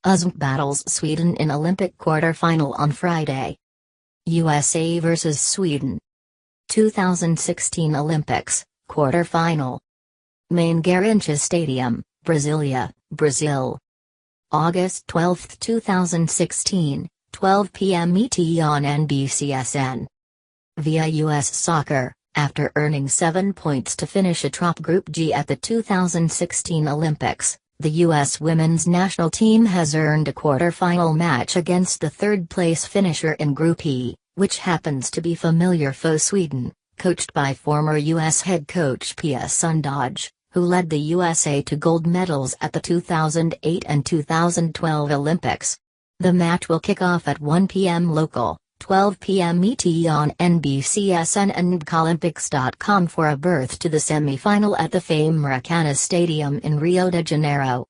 USWNT battles Sweden in Olympic quarterfinal on Friday. USA vs Sweden. 2016 Olympics, quarterfinal. Main Garrincha Stadium, Brasilia, Brazil. August 12, 2016, 12 p.m. ET on NBCSN. Via US Soccer, after earning 7 points to finish atop Group G at the 2016 Olympics, the U.S. women's national team has earned a quarterfinal match against the third-place finisher in Group E, which happens to be familiar foe Sweden, coached by former U.S. head coach Pia Sundhage, who led the USA to gold medals at the 2008 and 2012 Olympics. The match will kick off at 1 p.m. local, 12 p.m. ET on NBCSN and Olympics.com for a berth to the semi-final at the famed Maracanã Stadium in Rio de Janeiro.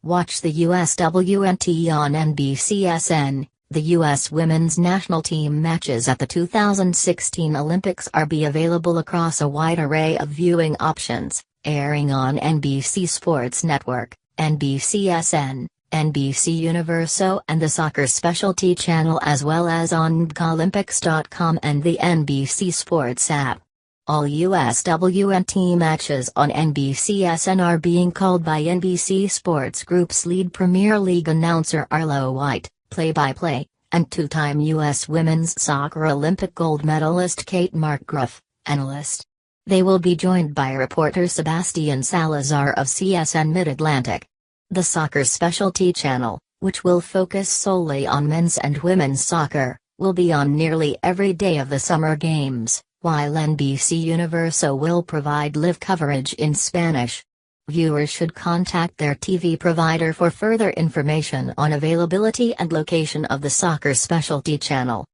Watch the USWNT on NBCSN. The U.S. women's national team matches at the 2016 Olympics are be available across a wide array of viewing options, airing on NBC Sports Network, NBCSN, NBC Universo and the Soccer Specialty Channel, as well as on Olympics.com and the NBC Sports app. All USWNT matches on NBCSN are being called by NBC Sports Group's lead Premier League announcer Arlo White, play-by-play, and two-time U.S. women's soccer Olympic gold medalist Kate Markgraf, analyst. They will be joined by reporter Sebastian Salazar of CSN Mid-Atlantic. The Soccer Specialty Channel, which will focus solely on men's and women's soccer, will be on nearly every day of the Summer Games, while NBC Universo will provide live coverage in Spanish. Viewers should contact their TV provider for further information on availability and location of the Soccer Specialty Channel.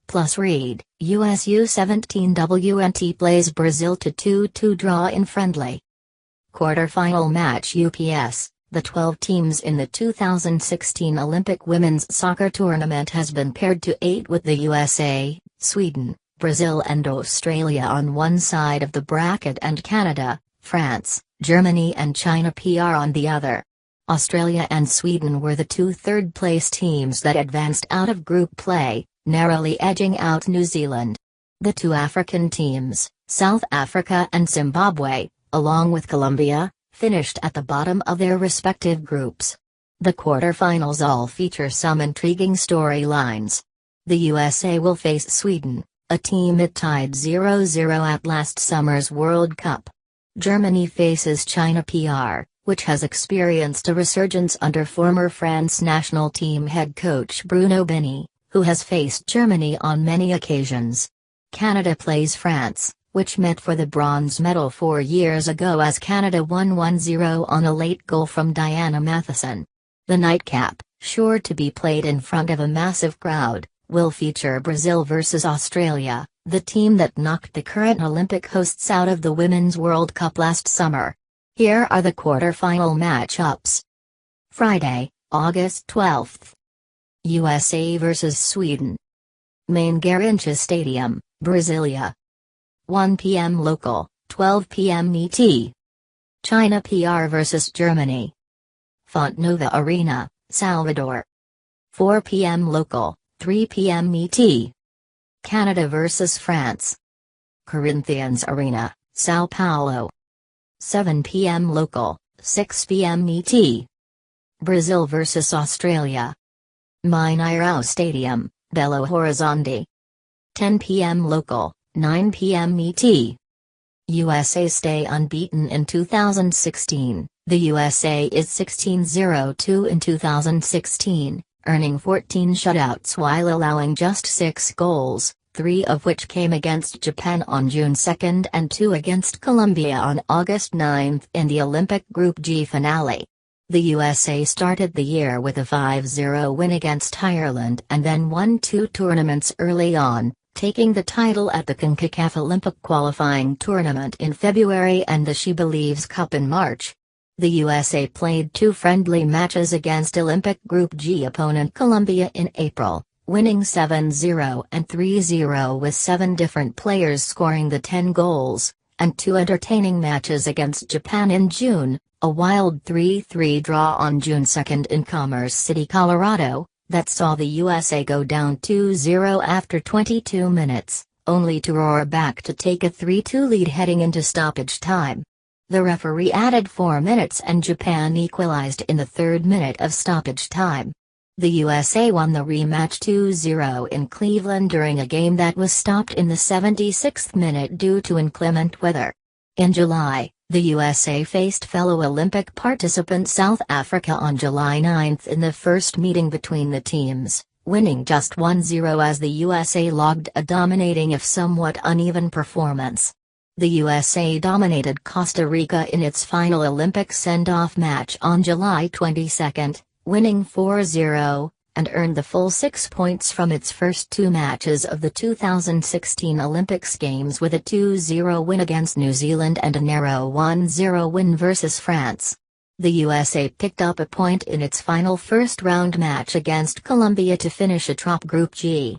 Plus read, US U17 WNT plays Brazil to 2-2 draw in friendly quarterfinal match. UPS. The 12 teams in the 2016 Olympic women's soccer tournament has been paired to 8 with the USA, Sweden, Brazil and Australia on one side of the bracket and Canada, France, Germany and China PR on the other. Australia and Sweden were the two third-place teams that advanced out of group play, narrowly edging out New Zealand. The two African teams, South Africa and Zimbabwe, along with Colombia, finished at the bottom of their respective groups. The quarterfinals all feature some intriguing storylines. The USA will face Sweden, a team it tied 0-0 at last summer's World Cup. Germany faces China PR, which has experienced a resurgence under former France national team head coach Bruno Bini, who has faced Germany on many occasions. Canada plays France, which met for the bronze medal 4 years ago as Canada won 1-0 on a late goal from Diana Matheson. The nightcap, sure to be played in front of a massive crowd, will feature Brazil vs Australia, the team that knocked the current Olympic hosts out of the Women's World Cup last summer. Here are the quarterfinal matchups. Friday, August 12th. USA vs Sweden. Main Garrincha Stadium, Brasilia. 1 p.m. local, 12 p.m. ET. China PR vs Germany. Fonte Nova Arena, Salvador. 4 p.m. local, 3 p.m. ET. Canada vs France. Corinthians Arena, Sao Paulo. 7 p.m. local, 6 p.m. ET. Brazil vs Australia. Mineirão Stadium, Belo Horizonte. 10 p.m. local, 9 p.m. ET. USA stay unbeaten in 2016. The USA is 16-0-2 in 2016, earning 14 shutouts while allowing just 6 goals, 3 of which came against Japan on June 2 and 2 against Colombia on August 9 in the Olympic Group G finale. The USA started the year with a 5-0 win against Ireland and then won 2 tournaments early on, taking the title at the CONCACAF Olympic qualifying tournament in February and the She Believes Cup in March. The USA played 2 friendly matches against Olympic Group G opponent Colombia in April, winning 7-0 and 3-0 with 7 different players scoring the 10 goals, and 2 entertaining matches against Japan in June, a wild 3-3 draw on June 2 in Commerce City, Colorado, that saw the USA go down 2-0 after 22 minutes, only to roar back to take a 3-2 lead heading into stoppage time. The referee added 4 minutes and Japan equalized in the third minute of stoppage time. The USA won the rematch 2-0 in Cleveland during a game that was stopped in the 76th minute due to inclement weather. In July, the USA faced fellow Olympic participant South Africa on July 9 in the first meeting between the teams, winning just 1-0 as the USA logged a dominating if somewhat uneven performance. The USA dominated Costa Rica in its final Olympic send-off match on July 22, winning 4-0, and earned the full 6 points from its first 2 matches of the 2016 Olympics Games with a 2-0 win against New Zealand and a narrow 1-0 win versus France. The USA picked up a point in its final first-round match against Colombia to finish atop Group G.